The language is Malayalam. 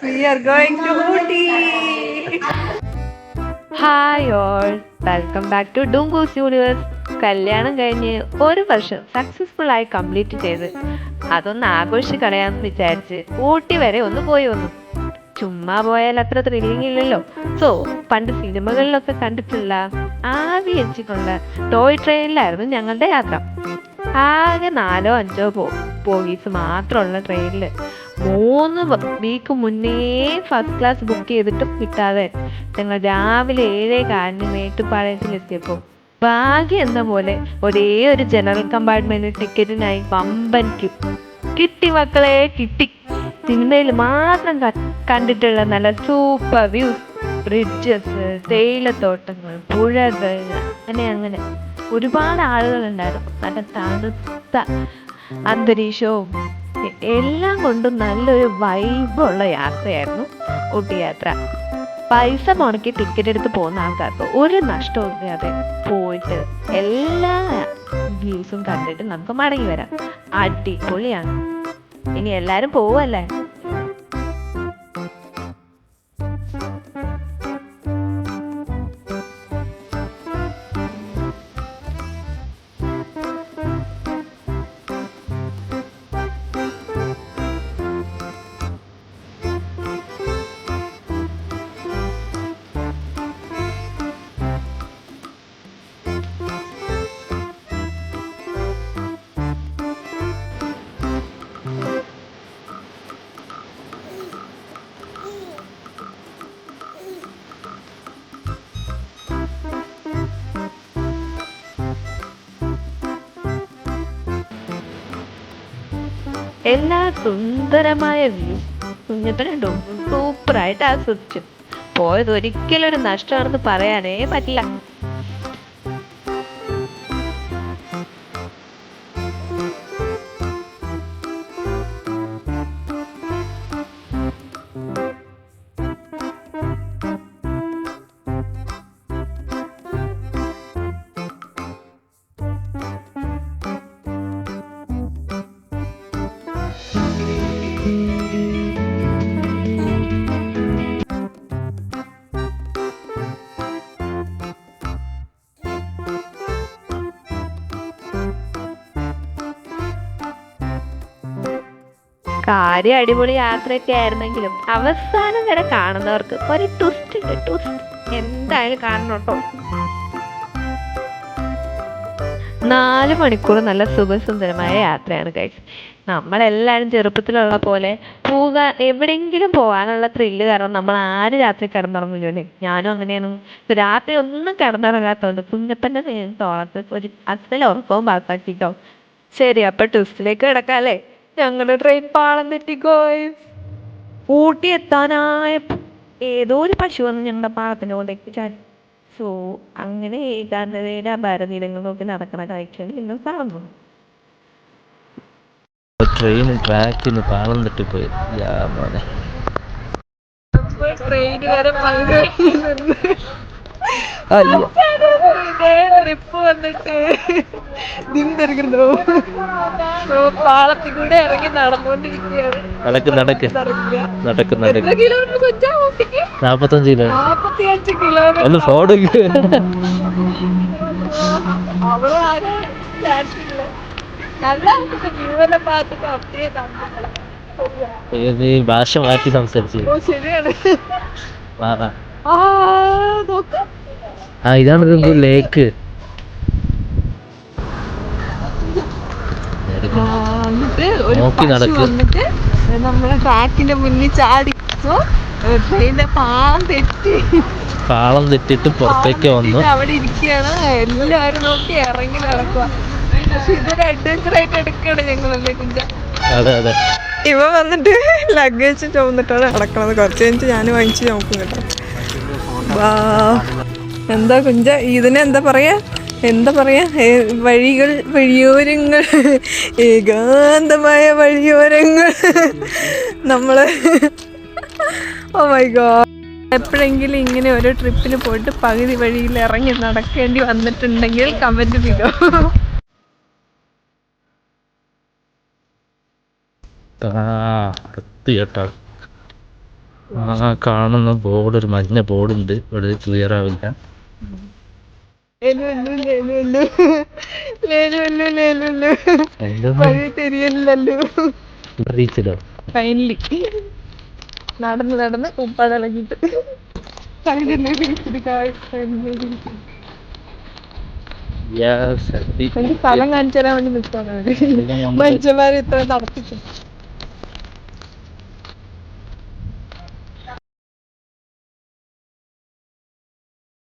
We are going to Ooty. Hi all, welcome back to ഡൂംഗൂസ് യൂണിവേഴ്സ്. കല്യാണം കഴിഞ്ഞ് ഒരു വർഷം സക്സസ്ഫുൾ ആയി കംപ്ലീറ്റ് ചെയ്ത് അതൊന്ന് ആഘോഷിക്കളയാന്ന് വിചാരിച്ച് ഊട്ടി വരെ ഒന്ന് പോയി വന്നു. ചുമ്മാ പോയാൽ അത്ര ത്രില്ലിംഗ് ഇല്ലല്ലോ. സോ പണ്ട് സിനിമകളിലൊക്കെ കണ്ടിട്ടുള്ള ആവി വെച്ചിട്ടുള്ള ടോയ് ട്രെയിനിലായിരുന്നു ഞങ്ങളുടെ യാത്ര. ആകെ 4-5 ബോഗീസ് മാത്രമുള്ള ട്രെയിനിൽ 3 വീക്ക് മുന്നേ ഫസ്റ്റ് ക്ലാസ് ബുക്ക് ചെയ്തിട്ടും കിട്ടാതെ ഞങ്ങൾ രാവിലെ 7:15 മേട്ടുപ്പാളയത്തിലെത്തിയപ്പോൾ ഭാഗ്യം എന്ന പോലെ ഒരേ ഒരു ജനറൽ കമ്പാർട്ട്മെന്റ് ടിക്കറ്റിനായി വമ്പൻ കിട്ടി മക്കളെ, കിട്ടി. സിനിമയിൽ മാത്രം കണ്ടിട്ടുള്ള നല്ല സൂപ്പർ വ്യൂസ്, ബ്രിഡ്ജസ്, തേയിലത്തോട്ടങ്ങൾ, പുഴകൾ, അങ്ങനെ ഒരുപാട് ആളുകളുണ്ടായിരുന്നു. നല്ല തണുത്ത അന്തരീക്ഷവും എല്ലാം കൊണ്ടും നല്ലൊരു വൈബുള്ള യാത്രയായിരുന്നു ഊട്ടി യാത്ര. പൈസ മുടക്കി ടിക്കറ്റ് എടുത്ത് പോകുന്ന ആൾക്കാർക്ക് ഒരു നഷ്ടവും ഇല്ലാതെ പോയിട്ട് എല്ലാ വ്യൂസും കണ്ടിട്ട് നമുക്ക് മടങ്ങി വരാം. അടിപൊളിയാണ്. ഇനി എല്ലാരും പോവല്ലേ? എല്ലാ സുന്ദരമായ വ്യൂ കുഞ്ഞപ്പനുണ്ടോ സൂപ്പറായിട്ട് ആസ്വദിച്ചു. പോയത് ഒരിക്കലും ഒരു നഷ്ടമാണെന്ന് പറയാനേ പറ്റില്ല. കാര്യം അടിപൊളി യാത്രയൊക്കെ ആയിരുന്നെങ്കിലും അവസാനം വരെ കാണുന്നവർക്ക് ഒരു ട്വിസ്റ്റ് എന്തായാലും കാണണം കേട്ടോ. 4 മണിക്കൂർ നല്ല സുഖസുന്ദരമായ യാത്രയാണ് ഗൈസ്. നമ്മളെല്ലാവരും ചെറുപ്പത്തിലുള്ള പോലെ എവിടെയെങ്കിലും പോകാനുള്ള ത്രില്ല് കാരണം നമ്മൾ ആര് രാത്രി കിടന്നുറങ്ങില്ലേ. ഞാനും അങ്ങനെയാണ്. രാത്രി ഒന്നും കിടന്നുറങ്ങാത്തതുകൊണ്ട് കുഞ്ഞപ്പൻ്റെ തോളത്ത് ഒരു അസൽ ഉറക്കവും ബാക്കാക്കിട്ടോ. ശരി, അപ്പൊ ട്വിസ്റ്റിലേക്ക് കിടക്കാം അല്ലേ? ഞങ്ങളുടെ ട്രെയിൻ പാളം തെറ്റി ഗോയ്സ്. ഊട്ടി എത്താനായപ്പോൾ ഏതോ ഒരു പശു വന്ന് ഞങ്ങളുടെ പാളത്തിൻ്റെ കൊണ്ടേക്ക് ചാടി. സോ അങ്ങനെ ഏകാന്തതയുടെ ഭാരതീരങ്ങൾ നോക്കി നടക്കുന്ന കാഴ്ചകൾ നിങ്ങൾ കാണുന്നു. ട്രെയിൻ ട്രാക്കിന് പാളം തെറ്റിപ്പോയി. ട്രെയിൻ വരെ ട്രിപ്പ് വന്നിട്ട് പാളത്തിൽ കൂടെ ഇറങ്ങി നടന്നുകൊണ്ടിരിക്കുകയാണ്. നടക്ക് 45 കിലോമീറ്റർ. ഒന്ന് ഫോട്ടോ ഭാഷ മാറ്റി സംസാരിച്ചു. ഇതാണ് ലേക്ക്. നോക്കി നടക്ക്. നമ്മളെ ട്രാക്കിന്റെ മുന്നിൽ ചാടിച്ചു. ട്രെയിനിന്റെ പാളം തെറ്റിട്ട് പുറത്തേക്ക് വന്നു. അവിടെ ഇരിക്കുകയാണ്. എല്ലാരും നോക്കി ഇറങ്ങി നടക്കുക. പക്ഷെ ഇതൊരു അഡ്വഞ്ചർ ആയിട്ട് എടുക്കുകയാണ് ഞങ്ങളല്ലേ കുഞ്ച. അതെ. ഇവ വന്നിട്ട് ലഗേജ് ചുമന്നിട്ടാണ് നടക്കണത്. കുറച്ച് കഴിഞ്ഞിട്ട് ഞാൻ വാങ്ങിച്ച് നോക്കും കേട്ടോ. എന്താ കുഞ്ച ഇതിന് എന്താ പറയാ വഴിയോരങ്ങൾ ഏകാന്തമായ വഴിയോരങ്ങൾ നമ്മള്. ഓ മൈ ഗോഡ്, എപ്പോഴെങ്കിലും ഇങ്ങനെ ഒരു ട്രിപ്പിന് പോയിട്ട് പകുതി വഴിയിൽ ഇറങ്ങി നടക്കേണ്ടി വന്നിട്ടുണ്ടെങ്കിൽ കമന്റ് ചെയ്തോ. കേട്ടോ ആ കാണുന്ന ബോർഡ്, ഒരു മഞ്ഞ ബോർഡ് ഉണ്ട്, ഇവിടെ ക്ലിയർ ആവില്ല. റീച്ചിലോ ഫൈനലി നടന്ന് നടന്ന് ഉപ്പാടിളകിട്ട് എനിക്ക് സ്ഥലം കാണിച്ചു തരാൻ വേണ്ടി നിൽക്കാണ് മനുഷ്യന്മാരെ ഇത്ര നടത്തിച്ചു.